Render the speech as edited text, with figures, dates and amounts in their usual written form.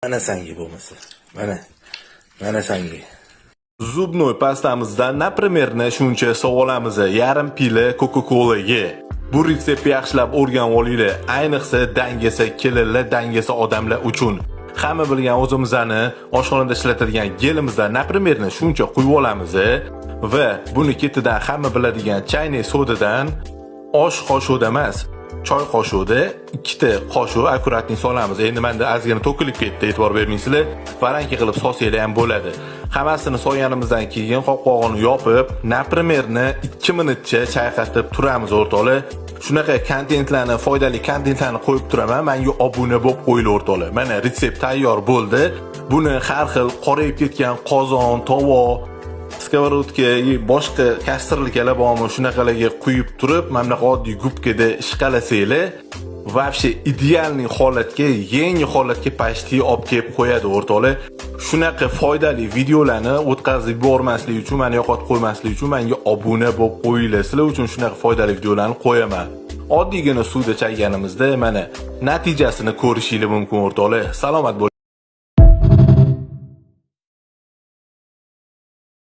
Mana sangi bo'lmasa. Mana sangi. Zubnoy pastamizdan, например, shuncha sog'olamiz. Yarim pila Coca-Colaga. Bu retseptni yaxshilab o'rganib olinglar. Ayniqsa dangasa kelinlar, dangasa odamlar uchun. Hamma bilgan o'zimizni oshxonada ishlatadigan gelimizdan, например, shuncha quyib olamiz va buni ketidan hamma biladigan chaynak sodadan osh qoshiqda emas, choy qoshiqda 2 ta qoshiq akkuratni solamiz. Endi menda ozgina to'kilib ketdi, e'tibor bermaysizlar. Varanka qilib solsanglar ham bo'ladi. Hammasini solganimizdan keyin qopqog'ini yopib, например, 2 minutcha chayqatib turamiz o'rtoqlar. Shunaqa kontentlarni, foydali kontentlarni qo'yib turaman. Menga obuna bo'lib qo'yinglar o'rtoqlar. Mana retsept tayyor bo'ldi. Buni har xil qorayib ketgan qozon, tovoq, skоворodka, boshqa kastrolkalar bormi, shunaqalarga quyib turib, mana bunaqa oddiy gubkada ishqalasanglar, вообще idealniy holatga, yangi holatga почти olib kelib qo'yadi o'rtoqlar. Shunaqa foydali videolarni o'tkazib yubormaslik uchun, meni yo'qotib qo'ymaslik uchun menga obuna bo'lib qo'yinglar. Sizlar uchun shunaqa foydali videolarni qo'yaman. Oddiygina suvda chayganimizda mana natijasini ko'rishingiz mumkin o'rtoqlar. Salomat bo'ling.